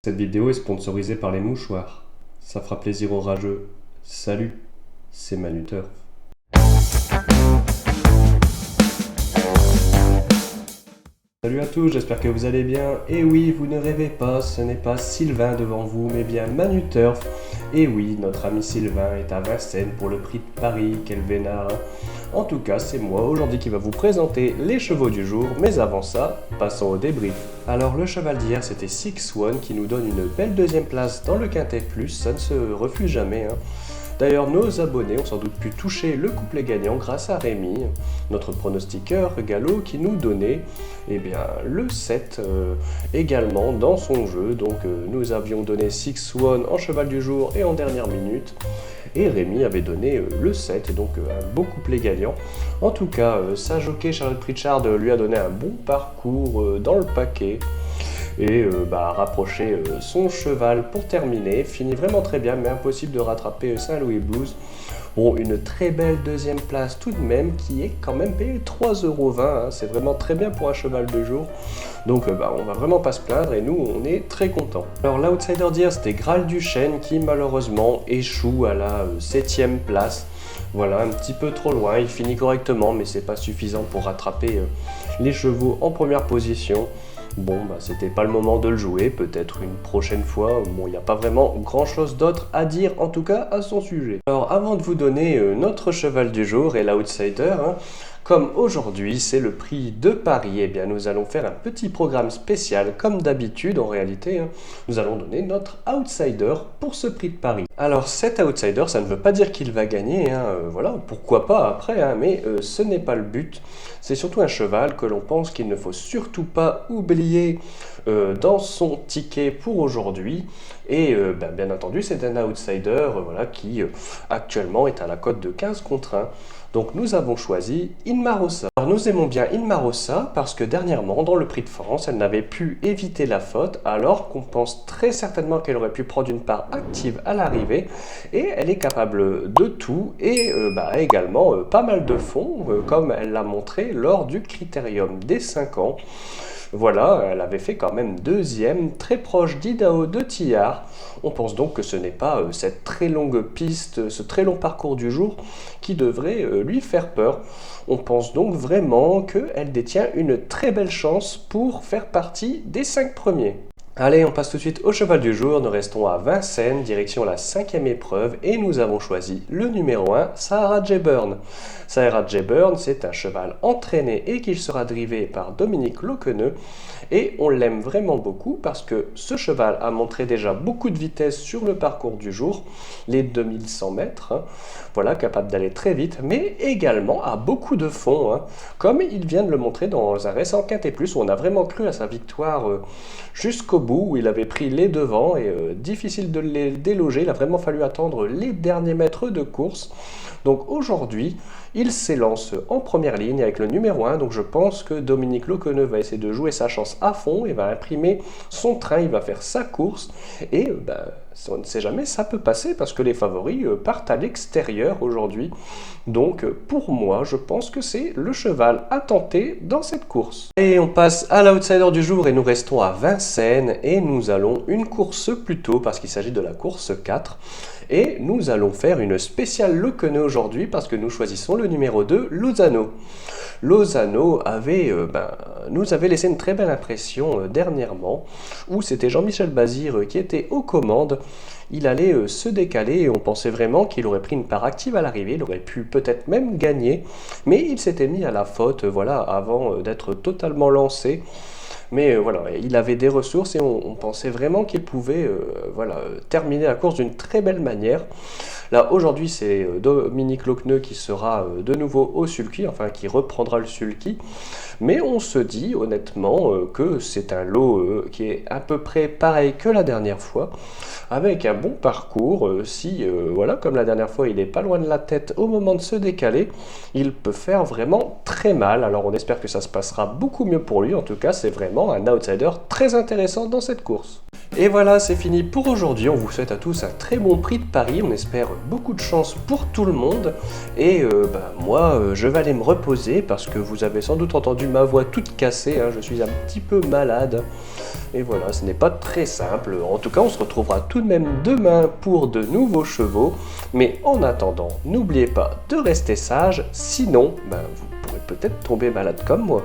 Cette vidéo est sponsorisée par les mouchoirs. Ça fera plaisir aux rageux. Salut, c'est Manuteur. Salut à tous, j'espère que vous allez bien. Et oui, vous ne rêvez pas, ce n'est pas Sylvain devant vous, mais bien Manuturf. Et oui, notre ami Sylvain est à Vincennes pour le prix de Paris, quel vénard. En tout cas, c'est moi aujourd'hui qui va vous présenter les chevaux du jour, mais avant ça, passons au débrief. Alors le cheval d'hier, c'était Six One qui nous donne une belle deuxième place dans le Quintet Plus, ça ne se refuse jamais. D'ailleurs, nos abonnés ont sans doute pu toucher le couplet gagnant grâce à Rémi, notre pronostiqueur gallo, qui nous donnait le 7 également dans son jeu. Donc nous avions donné Six One en cheval du jour et en dernière minute. Et Rémi avait donné le 7, donc un beau couplet gagnant. En tout cas, sa jockey Charlotte Pritchard lui a donné un bon parcours dans le paquet. Et a rapproché son cheval pour terminer. Finit vraiment très bien, mais impossible de rattraper Saint-Louis Blues. Bon, une très belle deuxième place tout de même, qui est quand même payée 3,20 €. C'est vraiment très bien pour un cheval de jour. Donc on va vraiment pas se plaindre et nous on est très contents. Alors l'outsider d'hier c'était Graal du Chêne qui malheureusement échoue à la 7e place. Voilà, un petit peu trop loin, il finit correctement mais c'est pas suffisant pour rattraper les chevaux en première position. Bon, c'était pas le moment de le jouer, peut-être une prochaine fois. Bon, il n'y a pas vraiment grand-chose d'autre à dire, en tout cas, à son sujet. Alors, avant de vous donner notre cheval du jour et l'outsider, comme aujourd'hui c'est le prix de Paris, nous allons faire un petit programme spécial comme d'habitude en réalité. Nous allons donner notre outsider pour ce prix de Paris. Alors cet outsider, ça ne veut pas dire qu'il va gagner, voilà, pourquoi pas après, mais ce n'est pas le but. C'est surtout un cheval que l'on pense qu'il ne faut surtout pas oublier dans son ticket pour aujourd'hui. Et bien entendu, c'est un outsider qui actuellement est à la cote de 15/1. Donc nous avons choisi Inmarosa. Alors nous aimons bien Inmarosa parce que dernièrement, dans le Prix de France, elle n'avait pu éviter la faute alors qu'on pense très certainement qu'elle aurait pu prendre une part active à l'arrivée. Et elle est capable de tout et également pas mal de fond, comme elle l'a montré lors du Critérium des 5 ans. Voilà, elle avait fait quand même deuxième, très proche d'Idaho de Tillard. On pense donc que ce n'est pas cette très longue piste, ce très long parcours du jour qui devrait lui faire peur. On pense donc vraiment qu'elle détient une très belle chance pour faire partie des 5 premiers. Allez, on passe tout de suite au cheval du jour. Nous restons à Vincennes, direction la 5e épreuve, et nous avons choisi le numéro 1, Sahara J-Burn. Sahara J-Burn, c'est un cheval entraîné et qui sera drivé par Dominique Loqueneux. Et on l'aime vraiment beaucoup parce que ce cheval a montré déjà beaucoup de vitesse sur le parcours du jour, les 2100 mètres, voilà, capable d'aller très vite, mais également a beaucoup de fond, comme il vient de le montrer dans un récent Quintet Plus où on a vraiment cru à sa victoire jusqu'au bout, où il avait pris les devants et difficile de les déloger, il a vraiment fallu attendre les derniers mètres de course. Donc aujourd'hui, il s'élance en première ligne avec le numéro 1, donc je pense que Dominique Loqueneux va essayer de jouer sa chance à fond et va imprimer son train, il va faire sa course et on ne sait jamais, ça peut passer parce que les favoris partent à l'extérieur aujourd'hui. Donc pour moi, je pense que c'est le cheval à tenter dans cette course. Et on passe à l'outsider du jour et nous restons à Vincennes et nous allons une course plus tôt parce qu'il s'agit de la course 4. Et nous allons faire une spéciale Loqueneux aujourd'hui parce que nous choisissons le numéro 2, Lozano. Lozano nous avait laissé une très belle impression dernièrement où c'était Jean-Michel Bazir qui était aux commandes. Il allait se décaler et on pensait vraiment qu'il aurait pris une part active à l'arrivée, il aurait pu peut-être même gagner, mais il s'était mis à la faute avant d'être totalement lancé. Mais il avait des ressources et on pensait vraiment qu'il pouvait terminer la course d'une très belle manière. Là, aujourd'hui, c'est Dominique Loqueneux qui sera de nouveau au sulky, enfin qui reprendra le sulky. Mais on se dit honnêtement que c'est un lot qui est à peu près pareil que la dernière fois, avec un bon parcours. Comme la dernière fois, il n'est pas loin de la tête au moment de se décaler, il peut faire vraiment très mal. Alors on espère que ça se passera beaucoup mieux pour lui. En tout cas, c'est vraiment un outsider très intéressant dans cette course. Et voilà, c'est fini pour aujourd'hui. On vous souhaite à tous un très bon prix de Paris. On espère beaucoup de chance pour tout le monde. Et moi, je vais aller me reposer parce que vous avez sans doute entendu ma voix toute cassée, hein. Je suis un petit peu malade. Et voilà, ce n'est pas très simple. En tout cas, on se retrouvera tout de même demain pour de nouveaux chevaux. Mais en attendant, n'oubliez pas de rester sage. Sinon, vous pourrez peut-être tomber malade comme moi.